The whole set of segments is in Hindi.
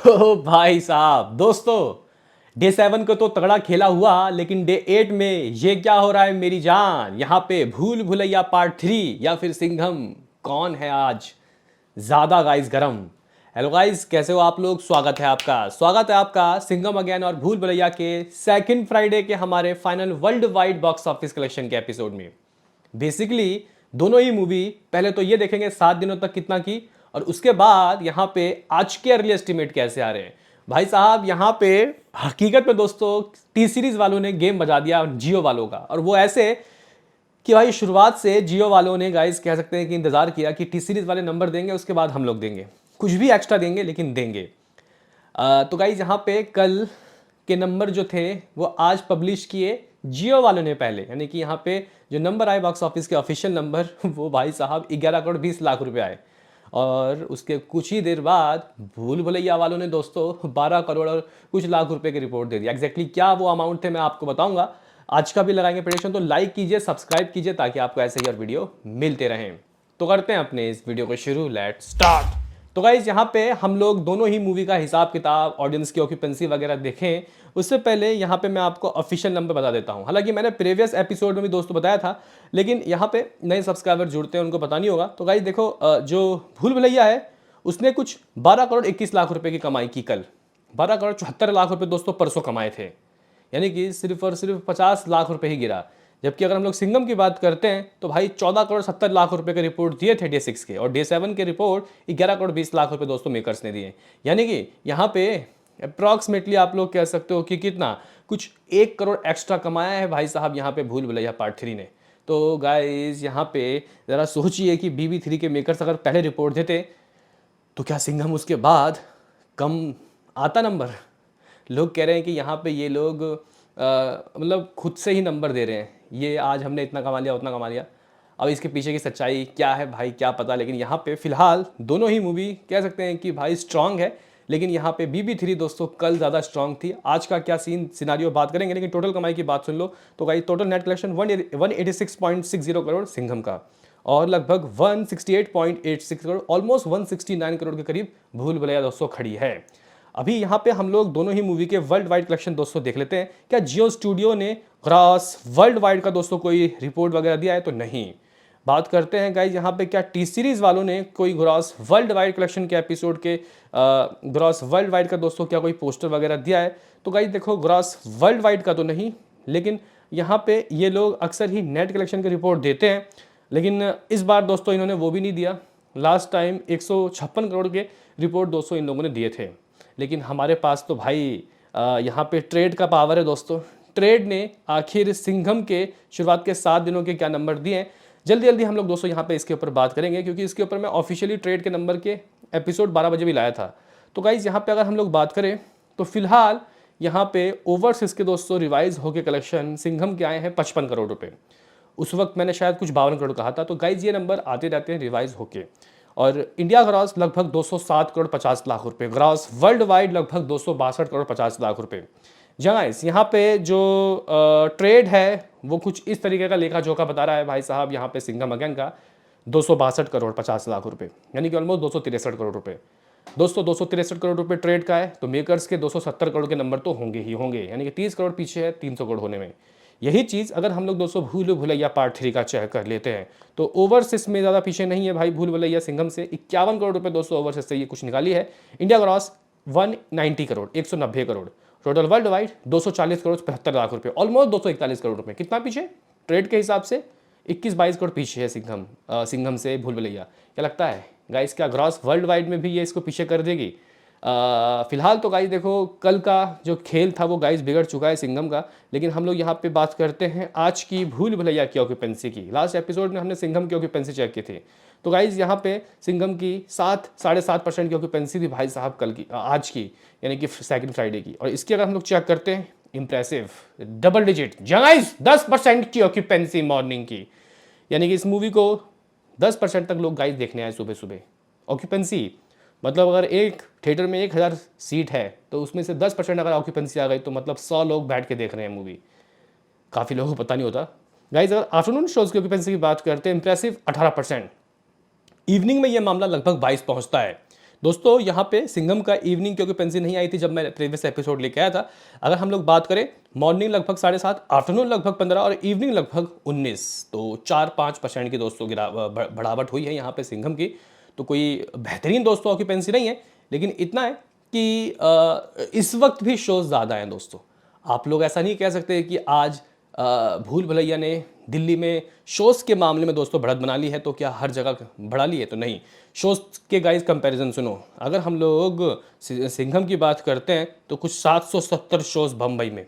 ओ भाई साहब दोस्तों, डे 7 को तो तगड़ा खेला हुआ, लेकिन डे 8 में ये क्या हो रहा है मेरी जान। यहाँ पे भूल भुलैया पार्ट 3 या फिर सिंघम, कौन है आज ज्यादा गाइस गरम। हेलो गाइस, कैसे हो आप लोग। स्वागत है आपका सिंघम अगेन और भूल भुलैया के सेकंड फ्राइडे के हमारे final world wide box office collection के एपिसोड में। बेसिकली दोनों ही मूवी पहले तो ये देखेंगे 7 दिनों तक कितना की, और उसके बाद यहाँ पे आज के अर्ली एस्टिमेट कैसे आ रहे हैं। भाई साहब यहाँ पे हकीकत में दोस्तों टी सीरीज वालों ने गेम बजा दिया जियो वालों का, और वो ऐसे कि भाई शुरुआत से जियो वालों ने गाइस कह सकते हैं कि इंतजार किया कि टी सीरीज वाले नंबर देंगे, उसके बाद हम लोग देंगे, कुछ भी एक्स्ट्रा देंगे लेकिन देंगे। तो गाइज यहाँ पे कल के नंबर जो थे वो आज पब्लिश किए जियो वालों ने पहले, यानी कि यहाँ पे जो नंबर आए बॉक्स ऑफिस के ऑफिशियल नंबर वो भाई साहब 11 करोड़ 20 लाख रुपए आए। और उसके कुछ ही देर बाद भूल भुलैया वालों ने दोस्तों 12 करोड़ और कुछ लाख रुपए की रिपोर्ट दे दी। एग्जैक्टली क्या वो अमाउंट थे मैं आपको बताऊंगा, आज का भी लगाएंगे प्रेडिक्शन। तो लाइक कीजिए, सब्सक्राइब कीजिए ताकि आपको ऐसे ही और वीडियो मिलते रहें। तो करते हैं अपने इस वीडियो को शुरू, लेट स्टार्ट। तो गाइज यहाँ पे हम लोग दोनों ही मूवी का हिसाब किताब, ऑडियंस की ऑक्यूपेंसी वगैरह देखें उससे पहले यहाँ पे मैं आपको ऑफिशियल नंबर बता देता हूँ। हालांकि मैंने प्रीवियस एपिसोड में भी दोस्तों बताया था, लेकिन यहाँ पे नए सब्सक्राइबर जुड़ते हैं उनको पता नहीं होगा। तो गाइज देखो, जो भूल भुलैया है उसने कुछ 12 करोड़ 21 लाख रुपए की कमाई की कल। 12 करोड़ 74 लाख रुपए दोस्तों परसों कमाए थे, यानी कि सिर्फ और सिर्फ 50 लाख रुपए ही गिरा। जबकि अगर हम लोग सिंघम की बात करते हैं तो भाई 14 करोड़ 70 लाख रुपए के रिपोर्ट दिए थे डे 6 के, और डे 7 के रिपोर्ट 11 करोड़ 20 लाख रुपए दोस्तों मेकर्स ने दिए। यानी कि यहाँ पे अप्रॉक्सीमेटली आप लोग कह सकते हो कि कितना कुछ 1 करोड़ एक्स्ट्रा कमाया है भाई साहब यहाँ पे भूल भुलैया पार्ट 3 ने। तो गाइज यहाँ पे ज़रा सोचिए कि BB3 के मेकर्स अगर पहले रिपोर्ट देते तो क्या सिंघम उसके बाद कम आता नंबर। लोग कह रहे हैं कि यहाँ पे ये लोग मतलब खुद से ही नंबर दे रहे हैं, ये आज हमने इतना कमा लिया उतना कमा लिया। अब इसके पीछे की सच्चाई क्या है भाई क्या पता, लेकिन यहाँ पे फिलहाल दोनों ही मूवी कह सकते हैं कि भाई स्ट्रांग है। लेकिन यहाँ पे BB3 दोस्तों कल ज़्यादा स्ट्रांग थी। आज का क्या सीन सिनारियो बात करेंगे, लेकिन टोटल कमाई की बात सुन लो तो भाई total net collection 186.60 crore Singham का, और लगभग 168.86 करोड़, ऑलमोस्ट 169 करोड़ के करीब भूल भुलैया दोस्तों खड़ी है। अभी यहाँ पे हम लोग दोनों ही मूवी के वर्ल्ड वाइड कलेक्शन दोस्तों देख लेते हैं। क्या जियो स्टूडियो ने ग्रॉस वर्ल्ड वाइड का दोस्तों कोई रिपोर्ट वगैरह दिया है तो नहीं। बात करते हैं गाइज यहाँ पे क्या टी सीरीज वालों ने कोई ग्रॉस वर्ल्ड वाइड कलेक्शन के एपिसोड के ग्रॉस वर्ल्ड वाइड का दोस्तों क्या कोई पोस्टर वगैरह दिया है। तो गाइज देखो ग्रॉस वर्ल्ड वाइड का तो नहीं, लेकिन यहाँ पे ये लोग अक्सर ही नेट कलेक्शन की रिपोर्ट देते हैं, लेकिन इस बार दोस्तों इन्होंने वो भी नहीं दिया। लास्ट टाइम 156 करोड़ के रिपोर्ट दोस्तों इन लोगों ने दिए थे, लेकिन हमारे पास तो भाई यहाँ पे ट्रेड का पावर है दोस्तों। ट्रेड ने आखिर सिंघम के शुरुआत के 7 दिनों के क्या नंबर दिए हैं, जल्दी जल्दी हम लोग दोस्तों यहाँ पे इसके ऊपर बात करेंगे, क्योंकि इसके ऊपर मैं ऑफिशियली ट्रेड के नंबर के एपिसोड 12 बजे भी लाया था। तो गाइज यहाँ पे अगर हम लोग बात करें तो फिलहाल यहाँ पे ओवरसीज के दोस्तों रिवाइज होके कलेक्शन सिंघम के आए हैं 55 करोड़ रुपए। उस वक्त मैंने शायद कुछ 52 करोड़ कहा था। तो गाइज ये नंबर आते रहते हैं रिवाइज होके। और इंडिया ग्रॉस लगभग 207 करोड़ 50 लाख रुपए, ग्रॉस वर्ल्ड वाइड लगभग 262 करोड़ 50 लाख रुपए। गाइस यहाँ पे जो ट्रेड है वो कुछ इस तरीके का लेखा जोखा बता रहा है भाई साहब यहाँ पे सिंघम अगेन का 262 करोड़ 50 लाख रुपए, यानी कि ऑलमोस्ट 263 करोड़ रुपए। दोस्तों 263 करोड़ रुपए ट्रेड का है, तो मेकर्स के 270 करोड़ के नंबर तो होंगे ही होंगे, यानी कि 30 करोड़ पीछे है 300 करोड़ होने में। यही चीज़ अगर हम लोग दोस्तों भूल भुलैया पार्ट 3 का चेक कर लेते हैं तो ओवरसीज में ज़्यादा पीछे नहीं है भाई भूल भुलैया सिंघम से। 51 करोड़ रुपए दोस्तों ओवरसीज से ये कुछ निकाली है। India gross 190 crore 190 crore, total world wide 240 crore 75 lakh रुपए, ऑलमोस्ट 241 करोड़ रुपए। कितना पीछे ट्रेड के हिसाब से 21-22 करोड़ पीछे है सिंघम से भूल भुलैया। क्या लगता है गाइस, क्या ग्रॉस वर्ल्ड वाइड में भी ये इसको पीछे कर देगी। फिलहाल तो गाइस देखो कल का जो खेल था वो गाइस बिगड़ चुका है सिंघम का, लेकिन हम लोग यहाँ पे बात करते हैं आज की भूल भुलैया की ऑक्यूपेंसी की। लास्ट एपिसोड में हमने सिंघम की ऑक्यूपेंसी चेक की थी, तो गाइस यहाँ पे सिंघम की 7-7.5% की ऑक्यूपेंसी थी भाई साहब कल की, आज की, यानी कि सेकंड फ्राइडे की। और इसकी अगर हम लोग चेक करते हैं इंप्रेसिव डबल डिजिट गाइस 10% की ऑक्यूपेंसी मॉर्निंग की, यानी कि इस मूवी को 10% तक लोग गाइस देखने आए सुबह सुबह। ऑक्यूपेंसी मतलब अगर एक थिएटर में 1000 सीट है तो उसमें से 10% अगर ऑक्यूपेंसी आ गई तो मतलब 100 लोग बैठ के देख रहे हैं मूवी। काफ़ी लोगों को पता नहीं होता गाइज। अगर आफ्टरनून शोज की ऑक्यूपेंसी की बात करते हैं इंप्रेसिव 18%, इवनिंग में ये मामला लगभग 22 पहुंचता है। दोस्तों यहाँ पे सिंघम का इवनिंग की ऑक्यूपेंसी नहीं आई थी जब मैं प्रीवियस एपिसोड लेके आया था। अगर हम लोग बात करें, मॉर्निंग लगभग 7.5, आफ्टरनून लगभग 15 और इवनिंग लगभग 19, तो 4-5% की दोस्तों बढ़ावट हुई है यहाँ पे सिंघम की। तो कोई बेहतरीन दोस्तों ऑक्यूपेंसी नहीं है, लेकिन इतना है कि इस वक्त भी शोज ज़्यादा हैं दोस्तों। आप लोग ऐसा नहीं कह सकते कि आज भूल भुलैया ने दिल्ली में शोज के मामले में दोस्तों बढ़त बना ली है, तो क्या हर जगह बढ़ा ली है? तो नहीं। शोज के गाइस कंपैरिजन सुनो, अगर हम लोग सिंघम की बात करते हैं तो कुछ 770 शोज बम्बई में।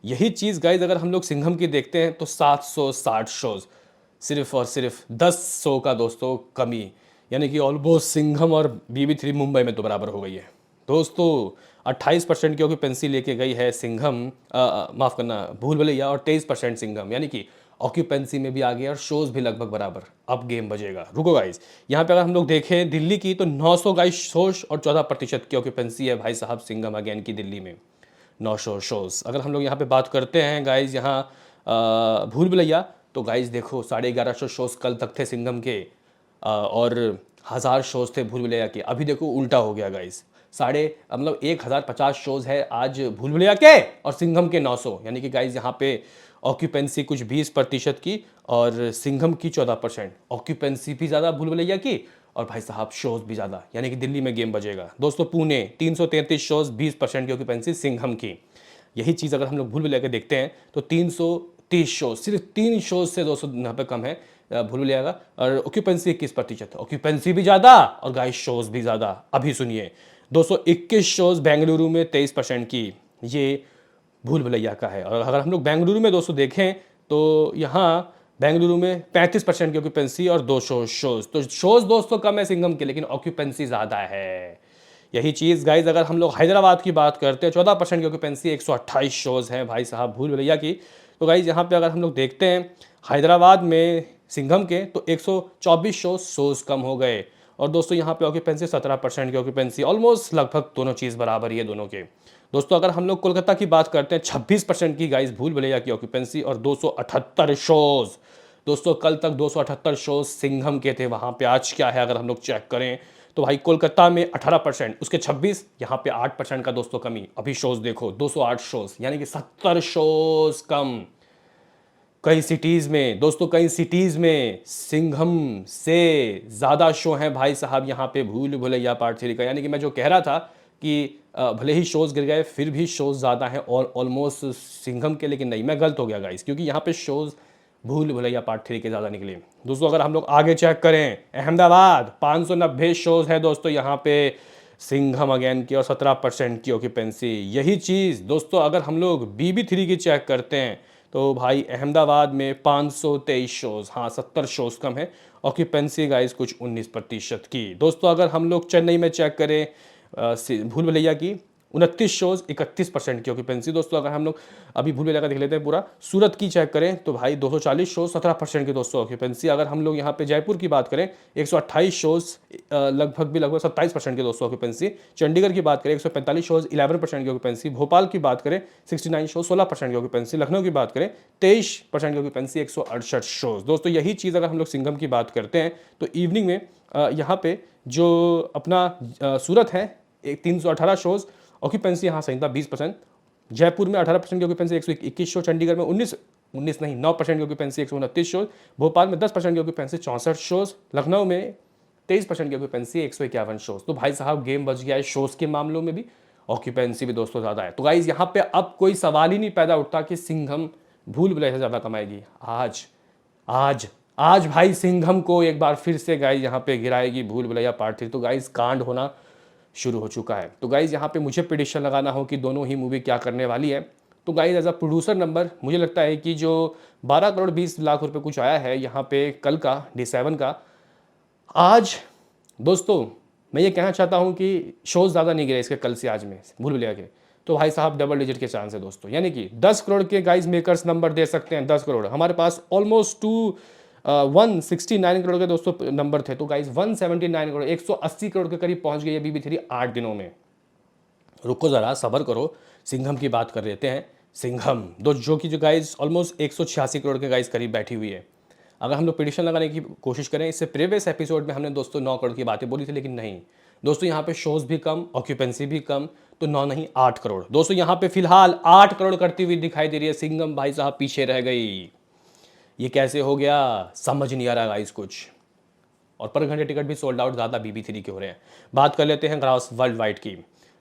यही चीज़ गाइस अगर हम लोग सिंघम की देखते हैं तो 760 शोज, सिर्फ और सिर्फ 10 शो का दोस्तों कमी, यानी कि ऑलमोस्ट सिंघम और BB3 मुंबई में तो बराबर हो गई है दोस्तों। 28% की ऑक्यूपेंसी लेके गई है सिंघम, माफ़ करना भूल भुलैया, और 23% सिंघम, यानी कि ऑक्यूपेंसी में भी आ गया और शोज भी लगभग बराबर। अब गेम बजेगा, रुको गाइस। यहाँ पे अगर हम लोग देखें दिल्ली की तो 900 गाइस शोज और 14% की ऑक्यूपेंसी है भाई साहब सिंघम अगेन की दिल्ली में, 900 शोज। अगर हम लोग यहाँ पे बात करते हैं गाइज यहाँ भूल भुलैया, तो गाइज देखो 1150 शोज कल तक थे सिंघम के, और 1000 शोज थे भूल भुलैया के। अभी देखो उल्टा हो गया गाइज, मतलब 1050 शोज है आज भूल भुलैया के और सिंघम के 900, यानी कि गाइज यहाँ पे ऑक्यूपेंसी कुछ 20% की और सिंघम की 14%। ऑक्यूपेंसी भी ज़्यादा भूल भुलैया की और भाई साहब शोज भी ज़्यादा, यानी कि दिल्ली में गेम बजेगा दोस्तों। पुणे 333 शोज, 20% की ऑक्यूपेंसी सिंघम की। यही चीज़ अगर हम लोग भूल भुलैया के देखते हैं तो 330 शोज, सिर्फ 3 शोज से दोस्तों यहाँ पे कम है भूल भुलैया का, और ऑक्यूपेंसी 21%। ऑक्यूपेंसी भी ज़्यादा और गाइस शोज भी ज़्यादा। अभी सुनिए, 221 शोज बेंगलुरु में 23% की, ये भूल भुलैया का है। और अगर हम लोग बेंगलुरु में दोस्तों देखें तो यहाँ बेंगलुरु में 35% की ऑक्यूपेंसी और 200 शोज। तो शोज दोस्तों कम है सिंघम के, लेकिन ऑक्यूपेंसी ज़्यादा है। यही चीज़ गाइज अगर हम लोग हैदराबाद की बात करते हैं, 14% की ऑक्यूपेंसी, 128 शोज हैं भाई साहब भूल भुलैया की। तो गाइज यहाँ पे अगर हम लोग देखते हैं हैदराबाद में सिंघम के तो 124 शोज कम हो गए। और दोस्तों यहाँ पे ऑक्यूपेंसी 17% की ऑक्यूपेंसी, ऑलमोस्ट लगभग दोनों चीज़ बराबर ही है दोनों के। दोस्तों अगर हम लोग कोलकाता की बात करते हैं, 26% की गाइस भूल भुलैया की ऑक्यूपेंसी और 278 शोज। दोस्तों कल तक 278 शोज सिंघम के थे वहाँ पे, आज क्या है अगर हम लोग चेक करें तो भाई कोलकाता में 18%, उसके 26, यहाँ पे 8% का दोस्तों कमी। अभी शोज देखो 208 शोज, यानी कि 70 शोज कम। कई सिटीज़ में दोस्तों, कई सिटीज़ में सिंघम से ज़्यादा शो हैं भाई साहब यहाँ पे भूल भुलैया पार्ट 3 का। यानी कि मैं जो कह रहा था कि भले ही शोज़ गिर गए फिर भी शोज़ ज़्यादा हैं और ऑलमोस्ट सिंघम के, लेकिन नहीं, मैं गलत हो गया गाइस, क्योंकि यहाँ पे शोज़ भूल भुलैया पार्ट 3 के ज़्यादा निकले। दोस्तों अगर हम लोग आगे चेक करें, अहमदाबाद 590 शोज़ है दोस्तों यहाँ पे सिंघम अगेन की और 17% की ऑक्यूपेंसी। यही चीज़ दोस्तों अगर हम लोग BB3 की चेक करते हैं तो भाई अहमदाबाद में 523 शोज़, हाँ 70 शोज़ कम है। ऑक्यूपेंसी गाइस कुछ 19% की। दोस्तों अगर हम लोग चेन्नई में चेक करें भूल भुलैया की 29 शोज़, 31% की ऑक्यूपेंसी। दोस्तों अगर हम लोग अभी भूल भुलैया का देख लेते हैं पूरा, सूरत की चेक करें तो भाई 240 शोज़, 17% की दोस्तों ऑक्यूपेंसी। अगर हम लोग यहाँ पे जयपुर की बात करें 128 शोज़, लगभग 27% की दोस्तों ऑक्यूपेंसी। चंडीगढ़ की बात करें 145 शोज़, 11% की ऑक्यूपेंसी। भोपाल की बात करें 69 शोज़, 16% की ऑक्यूपेंसी। लखनऊ की बात करें 23% की ऑक्यूपेंसी, 168 शोज़। दोस्तों यही चीज़ अगर हम लोग सिंघम की बात करते हैं तो इवनिंग में यहाँ पे जो अपना सूरत है 318 शोज़, ऑक्यूपेंसी यहाँ संहिता 20%। जयपुर में 18% की ऑक्यूपेंसी, 121 शो। चंडीगढ़ में 19 नहीं 9% की ऑक्यूपेंसी, 129 शोज। भोपाल में 10% की ऑक्यूपेंसी, 64 शोज। लखनऊ में 23% की ऑक्यूपेंसी, 151 शोज। तो भाई साहब गेम बच गया है शोज के मामलों में भी, ऑक्यूपेंसी भी दोस्तों ज़्यादा है। तो गाइज यहाँ पे अब कोई सवाल ही नहीं पैदा उठता कि सिंघम भूल भुलैया से ज़्यादा कमाएगी। आज आज आज भाई सिंघम को एक बार फिर से गाइज यहाँ पे गिराएगी भूल भुलैया पार्ट 3। तो गाइज कांड होना शुरू हो चुका है। तो गाइज यहाँ पे मुझे प्रेडिक्शन लगाना हो कि दोनों ही मूवी क्या करने वाली है, तो guys as a producer number मुझे लगता है कि जो 12 करोड़ 20 लाख रुपए कुछ आया है यहाँ पे कल का D7 का, आज दोस्तों मैं ये कहना चाहता हूँ कि शोज ज़्यादा नहीं गिरे इसके कल से आज में भूल भुलैया के, तो भाई साहब डबल डिजिट के चांस है दोस्तों। यानी कि 10 करोड़ के गाइज मेकर्स नंबर दे सकते हैं, 10 करोड़। हमारे पास ऑलमोस्ट 169 करोड़ के दोस्तों नंबर थे, तो गाइज 179 करोड़, 180 करोड़ के करीब पहुंच गई है BB3 8 दिनों में। रुको ज़रा सब्र करो, सिंघम की बात कर लेते हैं। सिंघम जो कि गाइज ऑलमोस्ट 186 करोड़ के गाइज करीब बैठी हुई है। अगर हम लोग प्रेडिक्शन लगाने की कोशिश करें, इससे प्रीवियस एपिसोड में हमने दोस्तों 9 करोड़ की बातें बोली थी, लेकिन नहीं, दोस्तों यहाँ पे शोज भी कम, ऑक्यूपेंसी भी कम, तो 9 नहीं 8 करोड़। दोस्तों यहाँ पे फिलहाल 8 करोड़ करती हुई दिखाई दे रही है। सिंघम भाई साहब पीछे रह गई। ये कैसे हो गया समझ नहीं आ रहा गाइस कुछ। और पर घंटे टिकट भी सोल्ड आउट ज़्यादा BB3 के हो रहे हैं। बात कर लेते हैं ग्रॉस वर्ल्ड वाइड की।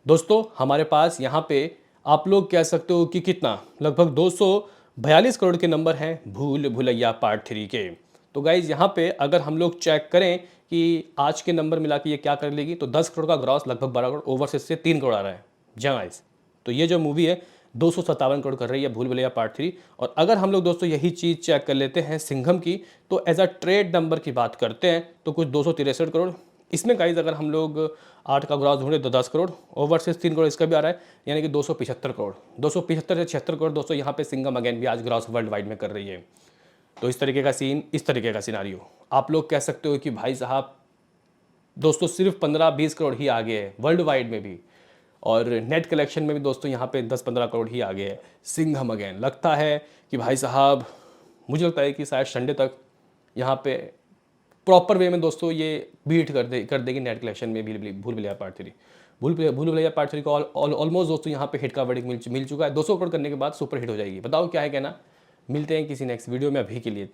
दोस्तों हमारे पास यहाँ पे आप लोग कह सकते हो कि कितना, लगभग 242 करोड़ के नंबर हैं भूल भुलैया पार्ट 3 के। तो गाइज यहाँ पे अगर हम लोग चेक करें कि आज के नंबर मिला के ये क्या कर लेगी, तो 10 करोड़ का ग्रॉस, लगभग 12 करोड़, ओवरसीज से 3 करोड़ आ रहा है। जी गाइज, तो ये जो मूवी है 257 करोड़ कर रही है भूल भुलैया पार्ट 3। और अगर हम लोग दोस्तों यही चीज़ चेक कर लेते हैं सिंघम की, तो एज अ ट्रेड नंबर की बात करते हैं तो कुछ 263 करोड़। इसमें गाइज अगर हम लोग 8 का ग्रॉस ढूंढे तो 10 करोड़, ओवरसीज 3 करोड़ इसका भी आ रहा है, यानी कि 275 करोड़। 275 से 76 करोड़ दोस्तों यहाँ पे सिंघम अगेन भी आज ग्रॉस वर्ल्ड वाइड में कर रही है। तो इस तरीके का सीन, इस तरीके का सिनारियो। आप लोग कह सकते हो कि भाई साहब दोस्तों सिर्फ 15-20 करोड़ ही आगे है वर्ल्ड वाइड में भी, और नेट कलेक्शन में भी दोस्तों यहाँ पे 10-15 करोड़ ही आगे है सिंघम अगेन। लगता है कि भाई साहब, मुझे लगता है कि शायद संडे तक यहाँ पे प्रॉपर वे में दोस्तों ये बीट कर देगी नेट कलेक्शन में भी भूल भुलैया पार्ट 3। भूल भुलैया पार्ट 3 को ऑलमोस्ट दोस्तों यहाँ पे हिट का वर्डिक्ट मिल चुका है। 200 करोड़ करने के बाद सुपर हिट हो जाएगी। बताओ क्या है कहना। मिलते हैं किसी नेक्स्ट वीडियो में, अभी के लिए इतना।